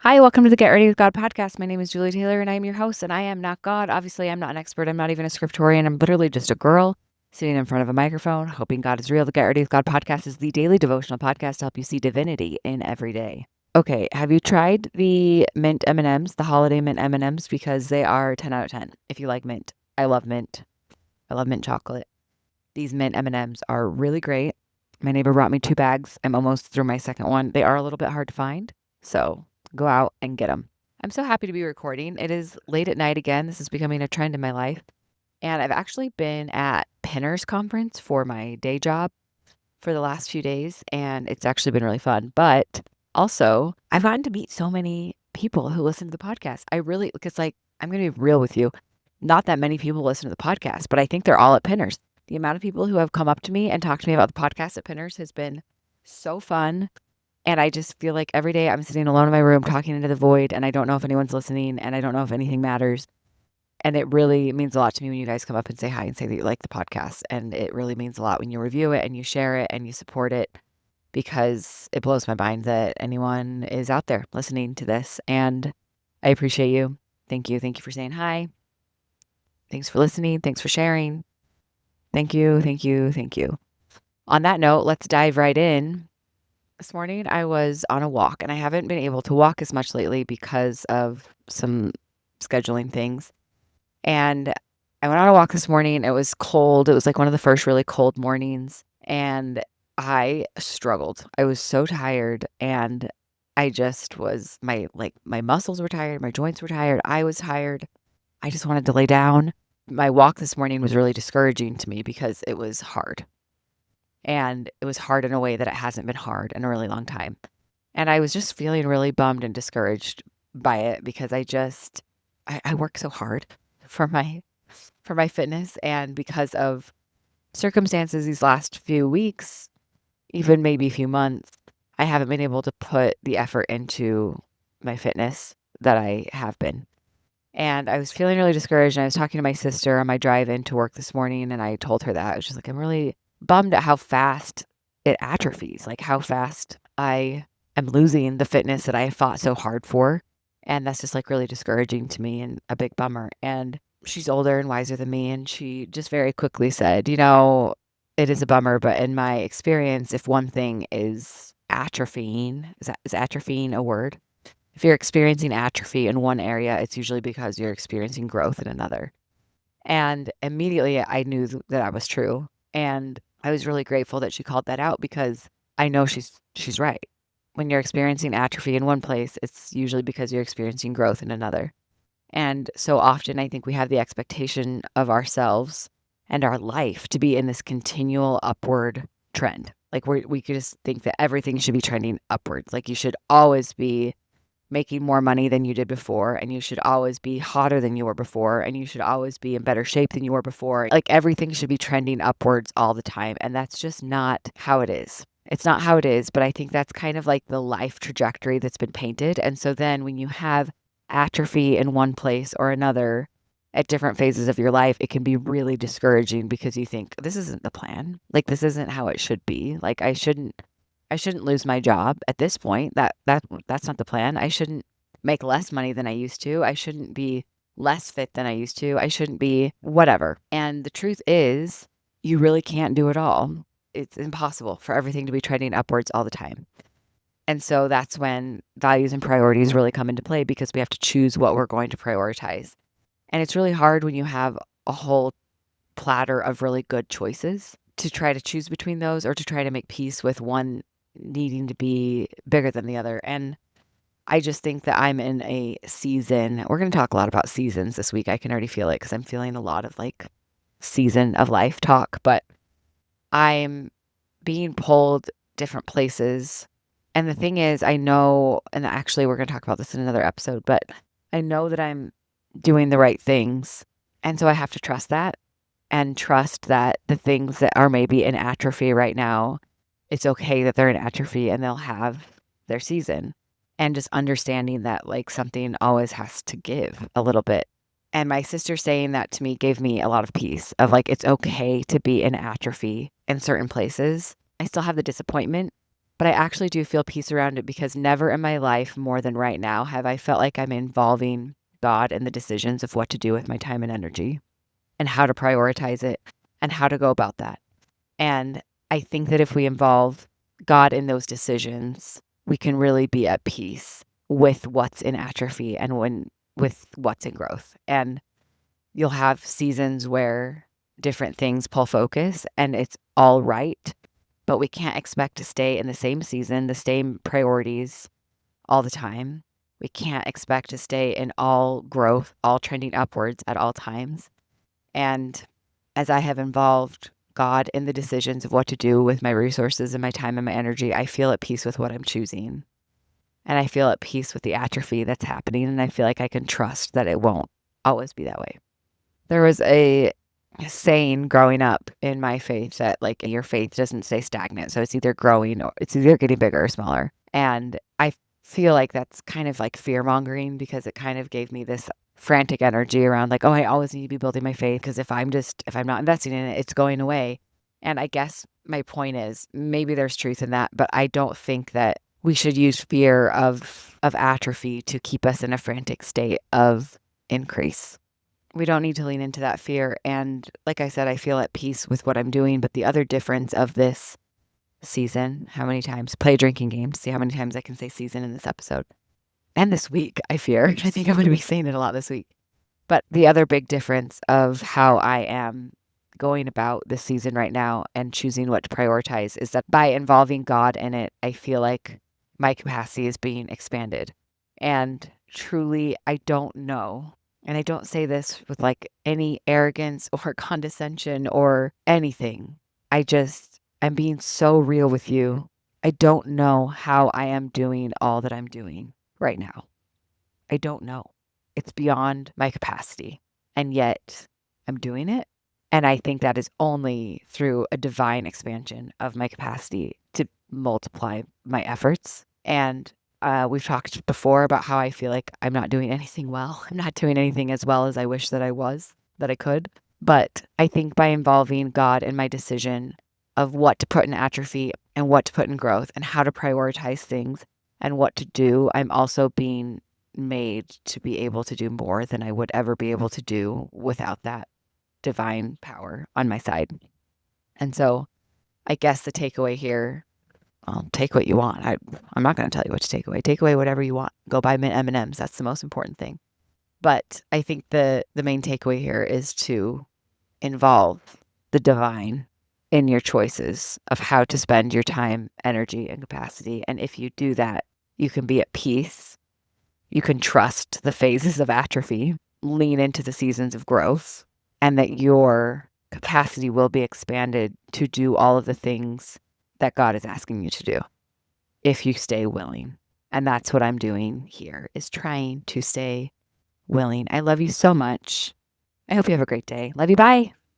Hi, welcome to the Get Ready with God podcast. My name is Julie Taylor and I am your host, and I am not God. Obviously, I'm not an expert. I'm not even a scriptorian. I'm literally just a girl sitting in front of a microphone, hoping God is real. The Get Ready with God podcast is the daily devotional podcast to help you see divinity in every day. Okay, have you tried the mint M&Ms, the holiday mint M&Ms? Because they are 10 out of 10 if you like mint. I love mint. I love mint chocolate. These mint M&Ms are really great. My neighbor brought me 2 bags. I'm almost through my second one. They are a little bit hard to find, so go out and get them. I'm so happy to be recording. It is late at night again. This is becoming a trend in my life. And I've actually been at Pinner's conference for my day job for the last few days, and it's actually been really fun. But also, I've gotten to meet so many people who listen to the podcast. Because I'm going to be real with you. Not that many people listen to the podcast, but I think they're all at Pinner's. The amount of people who have come up to me and talked to me about the podcast at Pinner's has been so fun. And I just feel like every day I'm sitting alone in my room talking into the void, and I don't know if anyone's listening, and I don't know if anything matters. And it really means a lot to me when you guys come up and say hi and say that you like the podcast. And it really means a lot when you review it and you share it and you support it, because it blows my mind that anyone is out there listening to this. And I appreciate you. Thank you. Thank you for saying hi. Thanks for listening. Thanks for sharing. Thank you. Thank you. Thank you. On that note, let's dive right in. This morning I was on a walk, and I haven't been able to walk as much lately because of some scheduling things. And I went on a walk this morning. It was cold. It was like one of the first really cold mornings, and I struggled. I was so tired, and I just was my muscles were tired, my joints were tired, I was tired. I just wanted to lay down. My walk this morning was really discouraging to me because it was hard. And it was hard in a way that it hasn't been hard in a really long time. And I was just feeling really bummed and discouraged by it because I work so hard for my fitness, and because of circumstances these last few weeks, even maybe a few months, I haven't been able to put the effort into my fitness that I have been. And I was feeling really discouraged, and I was talking to my sister on my drive into work this morning, and I told her that. I was just like, I'm really bummed at how fast it atrophies, like how fast I am losing the fitness that I fought so hard for. And that's just like really discouraging to me and a big bummer. And she's older and wiser than me, and she just very quickly said, it is a bummer, but in my experience, if one thing is atrophying, is atrophying a word? If you're experiencing atrophy in one area, it's usually because you're experiencing growth in another. And immediately I knew that was true. And I was really grateful that she called that out, because I know she's right. When you're experiencing atrophy in one place, it's usually because you're experiencing growth in another. And so often I think we have the expectation of ourselves and our life to be in this continual upward trend. Like we could just think that everything should be trending upwards. Like you should always be making more money than you did before, and you should always be hotter than you were before, and you should always be in better shape than you were before. Like everything should be trending upwards all the time, and that's just not how it is. It's not how it is, but I think that's kind of like the life trajectory that's been painted. And so then when you have atrophy in one place or another at different phases of your life, it can be really discouraging, because you think, this isn't the plan. Like this isn't how it should be. Like I shouldn't lose my job at this point. That's not the plan. I shouldn't make less money than I used to. I shouldn't be less fit than I used to. I shouldn't be whatever. And the truth is, you really can't do it all. It's impossible for everything to be trending upwards all the time. And so that's when values and priorities really come into play, because we have to choose what we're going to prioritize. And it's really hard when you have a whole platter of really good choices to try to choose between those, or to try to make peace with one needing to be bigger than the other. And I just think that I'm in a season. We're going to talk a lot about seasons this week. I can already feel it, because I'm feeling a lot of like season of life talk, but I'm being pulled different places. And the thing is, I know, and actually we're going to talk about this in another episode, but I know that I'm doing the right things. And so I have to trust that, and trust that the things that are maybe in atrophy right now, it's okay that they're in atrophy and they'll have their season. And just understanding that like something always has to give a little bit. And my sister saying that to me gave me a lot of peace, of like, it's okay to be in atrophy in certain places. I still have the disappointment, But I actually do feel peace around it because never in my life, more than right now, have I felt like I'm involving God in the decisions of what to do with my time and energy and how to prioritize it and how to go about that. And I think that if we involve God in those decisions, we can really be at peace with what's in atrophy and with what's in growth. And you'll have seasons where different things pull focus and it's all right, but we can't expect to stay in the same season, the same priorities all the time. We can't expect to stay in all growth, all trending upwards at all times. And as I have involved God in the decisions of what to do with my resources and my time and my energy, I feel at peace with what I'm choosing. And I feel at peace with the atrophy that's happening. And I feel like I can trust that it won't always be that way. There was a saying growing up in my faith that like your faith doesn't stay stagnant. So it's either growing or it's either getting bigger or smaller. And I feel like that's kind of like fear mongering because it kind of gave me this frantic energy around like, oh, I always need to be building my faith because if I'm not investing in it, it's going away. And I guess my point is maybe there's truth in that, but I don't think that we should use fear of atrophy to keep us in a frantic state of increase. We don't need to lean into that fear. And like I said, I feel at peace with what I'm doing. But the other difference of this season, how many times play drinking games, see how many times I can say season in this episode. And this week, I fear. I think I'm going to be saying it a lot this week. But the other big difference of how I am going about this season right now and choosing what to prioritize is that by involving God in it, I feel like my capacity is being expanded. And truly, I don't know. And I don't say this with like any arrogance or condescension or anything. I'm being so real with you. I don't know how I am doing all that I'm doing right now. I don't know. It's beyond my capacity. And yet I'm doing it. And I think that is only through a divine expansion of my capacity to multiply my efforts. And we've talked before about how I feel like I'm not doing anything well. I'm not doing anything as well as I wish that I could. But I think by involving God in my decision of what to put in atrophy and what to put in growth and how to prioritize things and what to do, I'm also being made to be able to do more than I would ever be able to do without that divine power on my side. And so I guess the takeaway here, well, take what you want. I'm not going to tell you what to take away. Take away whatever you want. Go buy M&Ms. That's the most important thing. But I think the main takeaway here is to involve the divine in your choices of how to spend your time, energy, and capacity. And if you do that, you can be at peace. You can trust the phases of atrophy, lean into the seasons of growth, and that your capacity will be expanded to do all of the things that God is asking you to do if you stay willing. And that's what I'm doing here, is trying to stay willing. I love you so much. I hope you have a great day. Love you. Bye.